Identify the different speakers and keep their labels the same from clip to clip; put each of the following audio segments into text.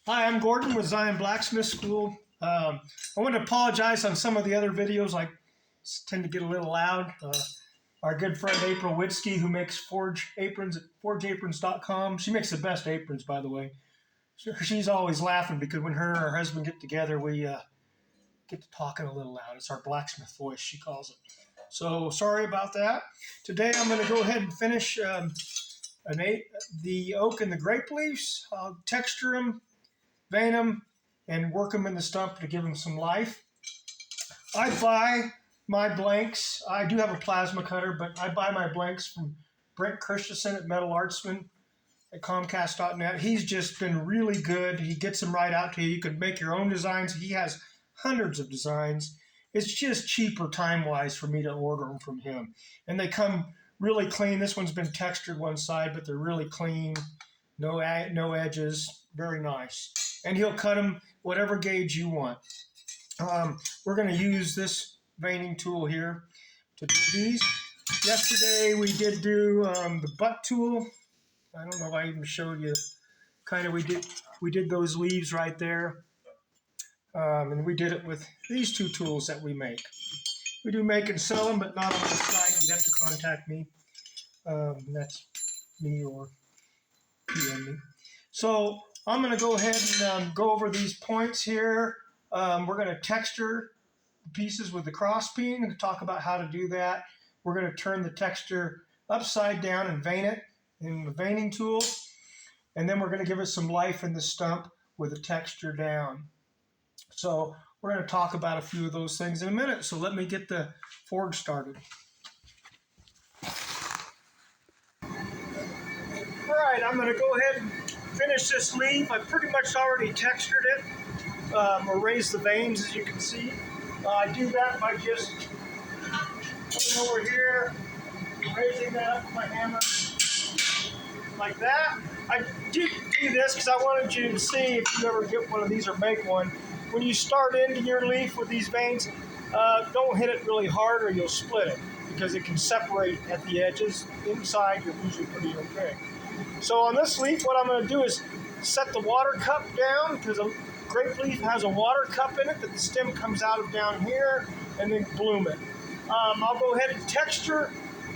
Speaker 1: Hi, I'm Gordon with Zion Blacksmith School. I want to apologize on some of the other videos. I tend to get a little loud. Our good friend April Witzke, who makes Forge Aprons at forgeaprons.com. She makes the best aprons, by the way. She's always laughing because when her and her husband get together, we get to talking a little loud. It's our blacksmith voice, she calls it. So sorry about that. Today I'm going to go ahead and finish the oak and the grape leaves. I'll texture them, vein them, and work them in the stump to give them some life. I buy my blanks. I do have a plasma cutter, but I buy my blanks from Brent Christensen at Metal Artsman at Comcast.net. He's just been really good. He gets them right out to you. You can make your own designs. He has hundreds of designs. It's just cheaper time-wise for me to order them from him. And they come really clean. This one's been textured one side, but they're really clean. No edges. Very nice. And he'll cut them whatever gauge you want. We're going to use this veining tool here to do these. Yesterday we did do the butt tool. I don't know if I even showed you. Kind of we did those leaves right there. And we did it with these two tools that we make. We do make and sell them, but not on the site. You'd have to contact me. That's me or PM me. So I'm going to go ahead and go over these points here. We're going to texture pieces with the cross peen and talk about how to do that. We're going to turn the texture upside down and vein it in the veining tool. And then we're going to give it some life in the stump with the texture down. So we're going to talk about a few of those things in a minute. So let me get the forge started. All right, I'm going to go ahead and finish this leaf. I pretty much already textured it or raised the veins, as you can see. I do that by just coming over here, raising that up with my hammer like that. I did do this because I wanted you to see if you ever get one of these or make one. When you start into your leaf with these veins, don't hit it really hard or you'll split it because it can separate at the edges. Inside, you're usually pretty okay. So on this leaf, what I'm going to do is set the water cup down because a grape leaf has a water cup in it that the stem comes out of down here and then bloom it. I'll go ahead and texture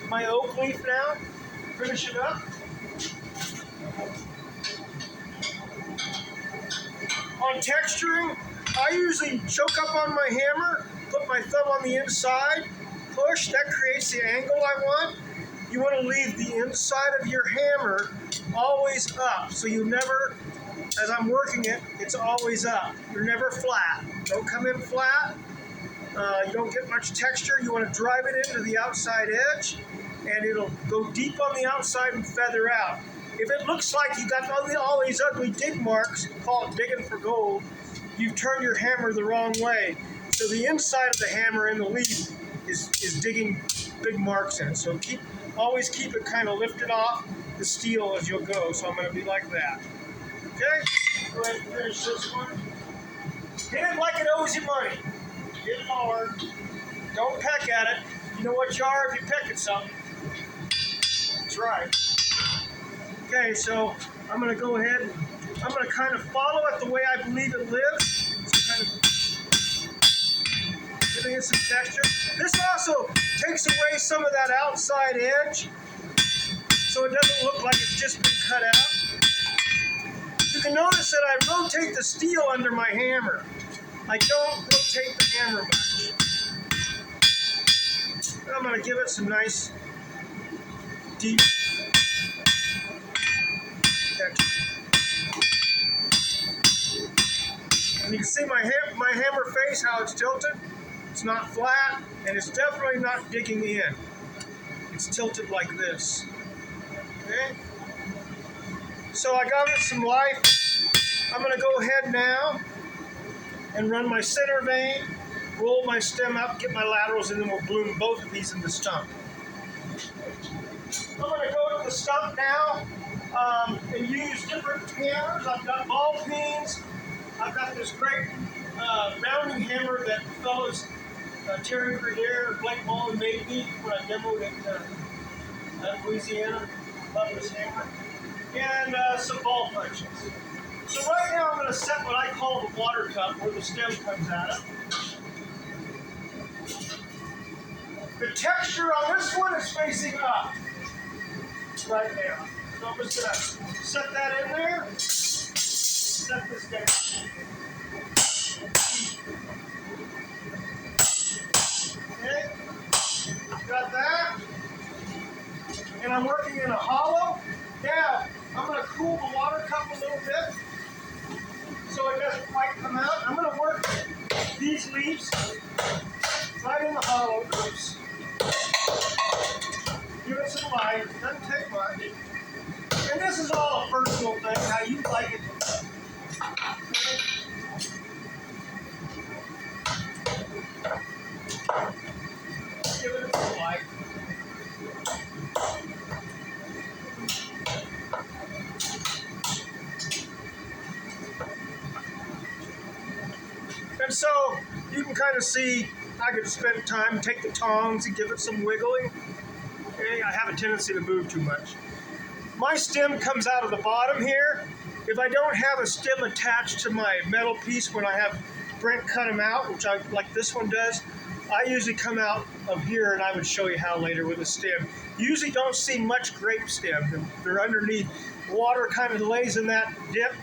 Speaker 1: my oak leaf now, finish it up. On texturing, I usually choke up on my hammer, put my thumb on the inside, push, that creates the angle I want. You want to leave the inside of your hammer always up, so you never, as I'm working it, it's always up. You're never flat. Don't come in flat. You don't get much texture. You want to drive it into the outside edge, and it'll go deep on the outside and feather out. If it looks like you got all these ugly dig marks, call it digging for gold, you've turned your hammer the wrong way. So the inside of the hammer in the leaf is digging big marks in. So always keep it kind of lifted off the steel as you'll go. So I'm going to be like that. Okay? Go ahead and finish this one. Hit it like it owes you money. Hit it hard. Don't peck at it. You know what you are if you peck at something. That's right. Okay, so I'm going to go ahead and I'm going to kind of follow it the way I believe it lives. So kind of giving it some texture. This also takes away some of that outside edge so it doesn't look like it's just been cut out. You can notice that I rotate the steel under my hammer. I don't rotate the hammer much. And I'm going to give it some nice deep texture. And you can see my hammer face, how it's tilted. It's not flat, and it's definitely not digging in. It's tilted like this. Okay? So I got it some life. I'm going to go ahead now and run my center vein, roll my stem up, get my laterals, and then we'll bloom both of these in the stump. I'm going to go to the stump now and use different hammers. I've got ball peens. I've got this great rounding hammer that fellows Terry Grenier, Blake Mullen made me when I demoed at Louisiana. Love this hammer. And some ball punches. So right now I'm going to call the water cup, where the stem comes out of. The texture on this one is facing up, right there. So I'm just going to set that in there, set this down. Okay, got that. And I'm working in a hollow. Now, I'm going to cool the water cup a little bit so it doesn't quite come out. I'm going to work these leaves right in the hollow. Oops. Give it some light. Doesn't take much. And this is all a personal thing, how you like it. Okay. Give it some light. And so you can kind of see I could spend time, take the tongs and give it some wiggling. Okay, I have a tendency to move too much. My stem comes out of the bottom here. If I don't have a stem attached to my metal piece when I have Brent cut them out, which I like this one does, I usually come out of here, and I would show you how later with a stem. You usually don't see much grape stems. They're underneath. Water kind of lays in that dip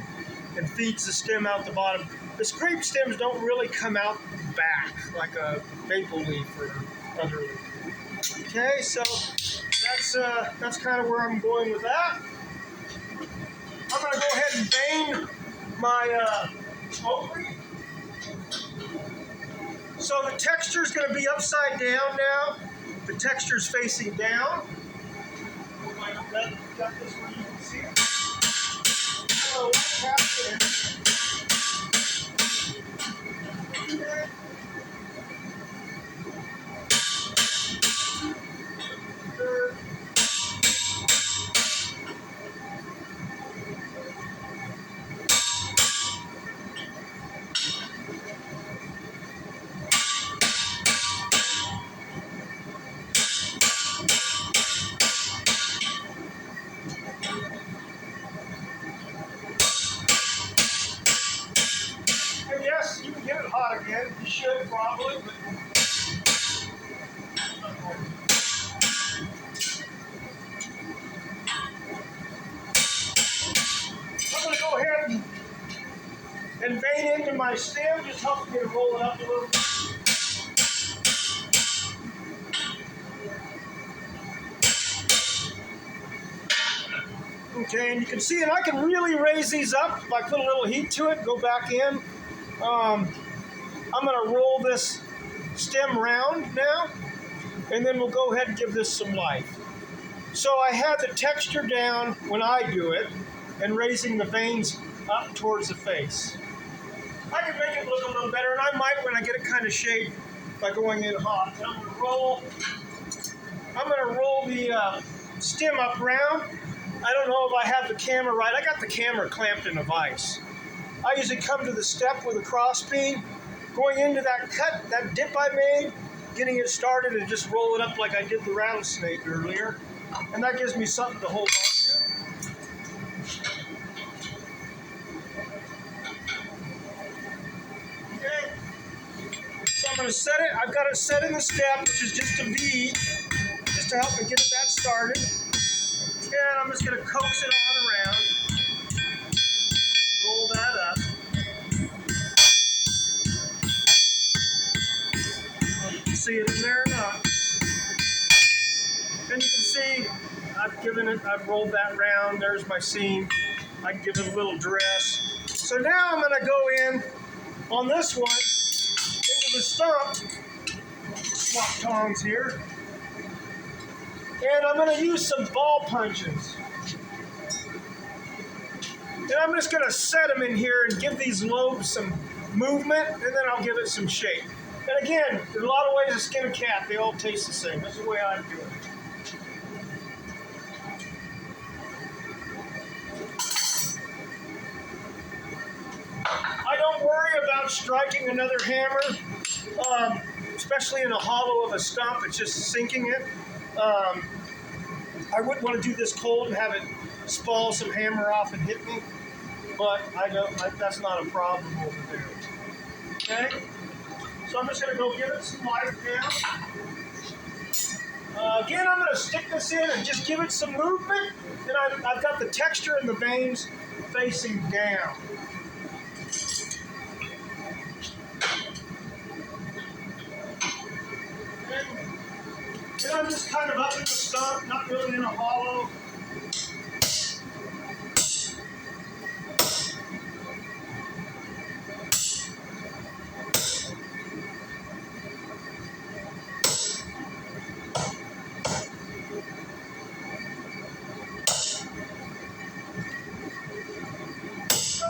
Speaker 1: and feeds the stem out the bottom. The grape stems don't really come out back like a maple leaf or other leaf. Okay, so that's kind of where I'm going with that. I'm going to go ahead and vein my oak leaf. So the texture is going to be upside down now. The texture is facing down. Got this where you can see it. So tap it. Again, you should probably, but I'm going to go ahead and vein into my stem, just helps me to roll it up a little bit. Okay, and you can see, and I can really raise these up if I put a little heat to it, go back in. I'm going to roll this stem round now, and then we'll go ahead and give this some life. So I have the texture down when I do it, and raising the veins up towards the face. I can make it look a little better, and I might when I get it kind of shaped by going in hot. And I'm going to roll the stem up round. I don't know if I have the camera right. I got the camera clamped in a vise. I usually come to the step with a cross beam, going into that cut, that dip I made, getting it started and just roll it up like I did the rattlesnake earlier. And that gives me something to hold on to. Okay. So I'm going to set it. I've got it set in the step, which is just a V, just to help me get that started. And I'm just going to coax it on around. Roll that up. You can see it in there or not. And you can see I've rolled that round. There's my seam. I can give it a little dress. So now I'm going to go in on this one into the stump. Swap tongs here. And I'm going to use some ball punches. And I'm just going to set them in here and give these lobes some movement, and then I'll give it some shape. And again, there's a lot of ways to skin a cat. They all taste the same. That's the way I do it. I don't worry about striking another hammer, especially in a hollow of a stump. It's just sinking it. I wouldn't want to do this cold and have it spall some hammer off and hit me. but that's not a problem over there. Okay? So I'm just going to go give it some life now. Again, I'm going to stick this in and just give it some movement. And I've got the texture in the veins facing down. And I'm just kind of up in the stump, not really in a hollow.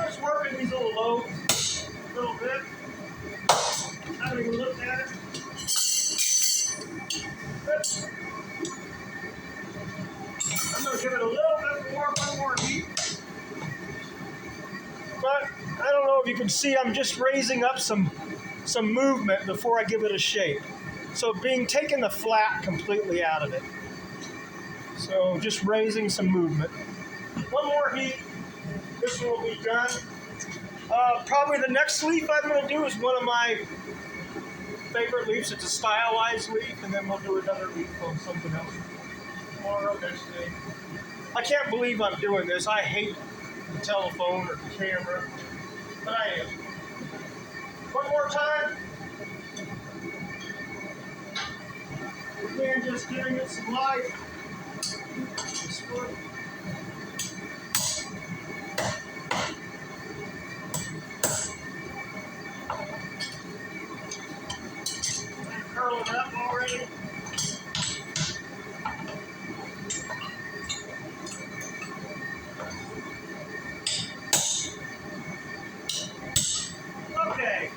Speaker 1: Just working these little lobes a little bit. Having a look at it. I'm going to give it a little bit more, one more heat. But I don't know if you can see, I'm just raising up some movement before I give it a shape. So taking the flat completely out of it. So just raising some movement. One more heat. This one will be done. Probably the next leaf I'm going to do is one of my favorite leaves. It's a stylized leaf, and then we'll do another leaf on something else tomorrow, next day. I can't believe I'm doing this. I hate the telephone or the camera, but I am. One more time. Again, just giving it some life. This one. Curling up already. Okay,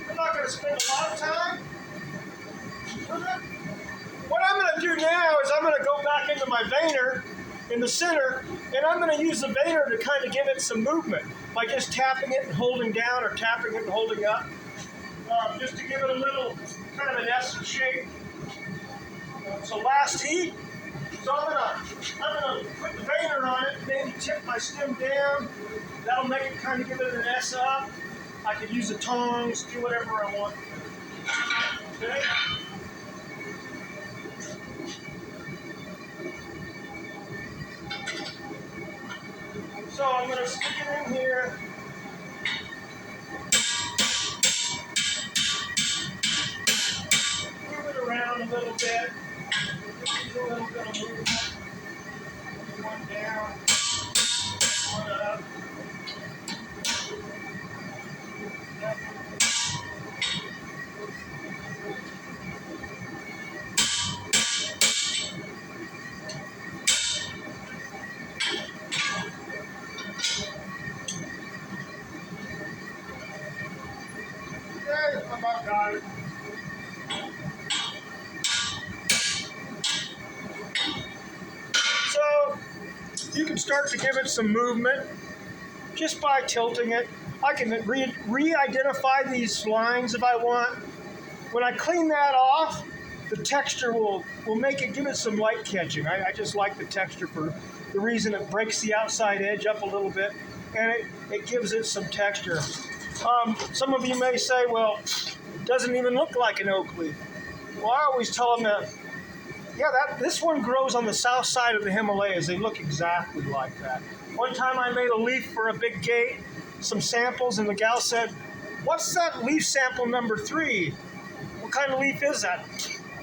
Speaker 1: I'm not going to spend a lot of time. What I'm going to do now is I'm going to go back into my veiner in the center, and I'm going to use the veiner to kind of give it some movement by just tapping it and holding down, or tapping it and holding up, just to give it a little kind of an S shape. So last heat. So I'm gonna put the veiner on it, maybe tip my stem down. That'll make it kind of give it an S up. I could use the tongs, do whatever I want. Okay. So I'm gonna stick it in here. Move it around a little bit. A little bit of movement. One down, one up. Yep. Okay, I about got it. You can start to give it some movement just by tilting it. I can re-identify these lines if I want. When I clean that off, the texture will give it some light catching. I just like the texture for the reason it breaks the outside edge up a little bit, and it gives it some texture. Some of you may say, well, it doesn't even look like an oak leaf. Well, I always tell them that, yeah, this one grows on the south side of the Himalayas. They look exactly like that. One time I made a leaf for a big gate, some samples, and the gal said, "What's that leaf sample number 3? What kind of leaf is that?"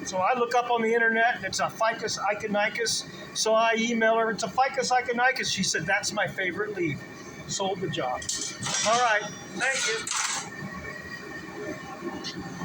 Speaker 1: So I look up on the internet, and it's a Ficus iconicus. So I email her, "It's a Ficus iconicus." She said, "That's my favorite leaf." Sold the job. All right, thank you.